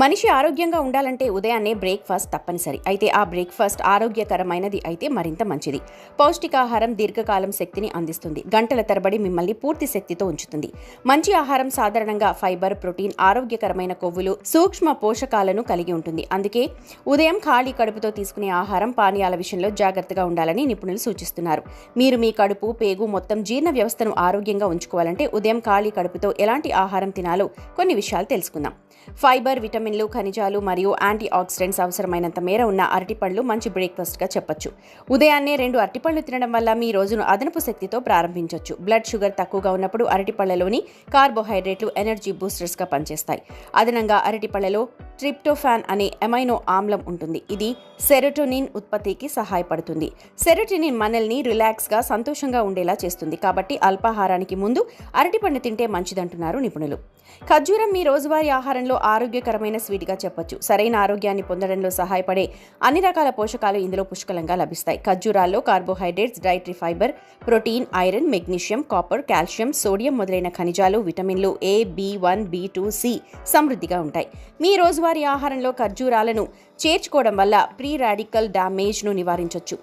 మనిషి ఆరోగ్యంగా ఉండాలంటే ఉదయాన్నే బ్రేక్ఫాస్ట్ తప్పనిసరి. అయితే ఆ బ్రేక్ఫాస్ట్ ఆరోగ్యకరమైనది అయితే మరింత మంచిది. పౌష్టికాహారం దీర్ఘకాలం శక్తిని అందిస్తుంది. గంటల తరబడి మిమ్మల్ని పూర్తి శక్తితో ఉంచుతుంది. మంచి ఆహారం సాధారణంగా ఫైబర్, ప్రోటీన్, ఆరోగ్యకరమైన కొవ్వులు, సూక్ష్మ పోషకాలను కలిగి ఉంటుంది. అందుకే ఉదయం ఖాళీ కడుపుతో తీసుకునే ఆహారం, పానీయాల విషయంలో జాగ్రత్తగా ఉండాలని నిపుణులు సూచిస్తున్నారు. మీరు మీ కడుపు, పేగు, మొత్తం జీర్ణ వ్యవస్థను ఆరోగ్యంగా ఉంచుకోవాలంటే ఉదయం ఖాళీ కడుపుతో ఎలాంటి ఆహారం తినాలో కొన్ని విషయాలు తెలుసుకుందాం. ఫైబర్, విటమిన్లు, ఖనిజాలు మరియు యాంటీ ఆక్సిడెంట్స్ అవసరమైనంత మేర ఉన్న అరటిపండ్లు మంచి బ్రేక్ఫాస్ట్గా చెప్పొచ్చు. ఉదయాన్నే 2 అరటిపండ్లు తినడం వల్ల మీ రోజును అదనపు శక్తితో ప్రారంభించవచ్చు. బ్లడ్ షుగర్ తక్కువగా ఉన్నప్పుడు అరటిపళ్లలోని కార్బోహైడ్రేట్లు ఎనర్జీ బూస్టర్స్గా పనిచేస్తాయి. అదనంగా అరటిపళ్లలో ట్రిప్టోఫాన్ అనే అమైనో ఆమ్లం ఉంటుంది. ఇది సెరోటోనిన్ ఉత్పత్తికి సహాయపడుతుంది. సెరోటోనిన్ మనల్ని రిలాక్స్గా, సంతోషంగా ఉండేలా చేస్తుంది. కాబట్టి అల్పాహారానికి ముందు అరటిపండు తింటే మంచిదంటున్నారు నిపుణులు. ఖర్జూరం మీ రోజువారీ ఆహారంలో ఆరోగ్యకరమైన స్వీట్గా చెప్పొచ్చు. సరైన ఆరోగ్యాన్ని పొందడంలో సహాయపడే అన్ని రకాల పోషకాలు ఇందులో పుష్కలంగా లభిస్తాయి. ఖర్జూరాల్లో carbohydrates, dietary fibre, protein, iron, magnesium, copper, calcium, sodium మొదలైన ఖనిజాలు, విటమిన్లు A, B1, B2, C సమృద్ధిగా ఉంటాయి. మీ రోజువారీ ఆహారంలో ఖర్జూరాలను చేర్చుకోవడం వల్ల ప్రీ రాడికల్ డ్యామేజ్ను నివారించవచ్చు.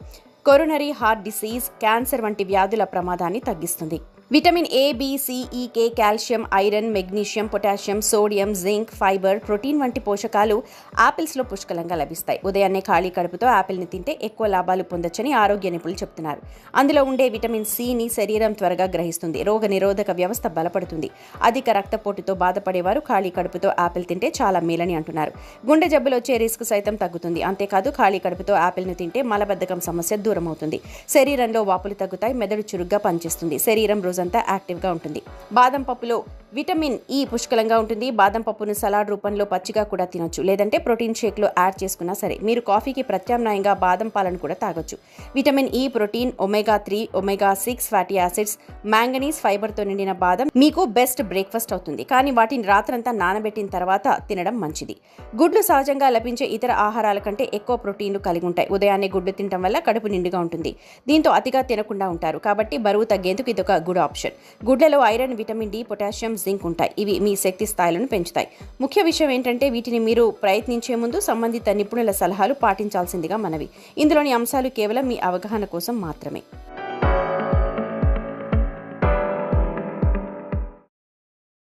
కొరోనరీ హార్ట్ డిసీజ్, క్యాన్సర్ వంటి వ్యాధుల ప్రమాదాన్ని తగ్గిస్తుంది. Vitamin A, B, C, E, K, calcium, iron, magnesium, potassium, sodium, zinc, fibre, protein వంటి పోషకాలు యాపిల్స్లో పుష్కలంగా లభిస్తాయి. ఉదయాన్నే ఖాళీ కడుపుతో యాపిల్ని తింటే ఎక్కువ లాభాలు పొందొచ్చని ఆరోగ్య నిపుణులు చెప్తున్నారు. అందులో ఉండే విటమిన్ Cని శరీరం త్వరగా గ్రహిస్తుంది. రోగ నిరోధక వ్యవస్థ బలపడుతుంది. అధిక రక్తపోటుతో బాధపడేవారు ఖాళీ కడుపుతో యాపిల్ తింటే చాలా మేలని అంటున్నారు. గుండె జబ్బులు వచ్చే రిస్క్ సైతం తగ్గుతుంది. అంతేకాదు ఖాళీ కడుపుతో యాపిల్ని తింటే మలబద్ధకం సమస్య దూరం అవుతుంది. శరీరంలో వాపులు తగ్గుతాయి. మెదడు చురుగ్గా పనిచేస్తుంది. శరీరం రోజంతా యాక్టివ్గా ఉంటుంది. బాదం పప్పులో విటమిన్ E పుష్కలంగా ఉంటుంది. బాదం పప్పును సలాడ్ రూపంలో పచ్చిగా కూడా తినొచ్చు. లేదంటే ప్రోటీన్ షేక్లో యాడ్ చేసుకున్నా సరే. మీరు కాఫీకి ప్రత్యామ్నాయంగా బాదం పాలను కూడా తాగొచ్చు. Vitamin E, protein, omega-3, omega-6 fatty acids, manganese, ఫైబర్తో నిండిన బాదం మీకు బెస్ట్ బ్రేక్ఫాస్ట్ అవుతుంది. కానీ వాటిని రాత్రంతా నానబెట్టిన తర్వాత తినడం మంచిది. గుడ్లు సహజంగా లభించే ఇతర ఆహారాల కంటే ఎక్కువ ప్రోటీన్లు కలిగి ఉంటాయి. ఉదయాన్నే గుడ్లు తినడం వల్ల కడుపు నిండుగా ఉంటుంది. దీంతో అతిగా తినకుండా ఉంటారు. కాబట్టి బరువు తగ్గేందుకు ఇదొక గుడ్ ఆప్షన్. గుడ్లలో iron, vitamin D, potassium, zinc ఉంటాయి. ఇవి మీ శక్తి స్థాయిలను పెంచుతాయి. ముఖ్య విషయం ఏంటంటే వీటిని మీరు ప్రయత్నించే ముందు సంబంధిత నిపుణుల సలహాలు పాటించాల్సిందిగా మనవి. ఇందులోని అంశాలు కేవలం మీ అవగాహన కోసం మాత్రమే.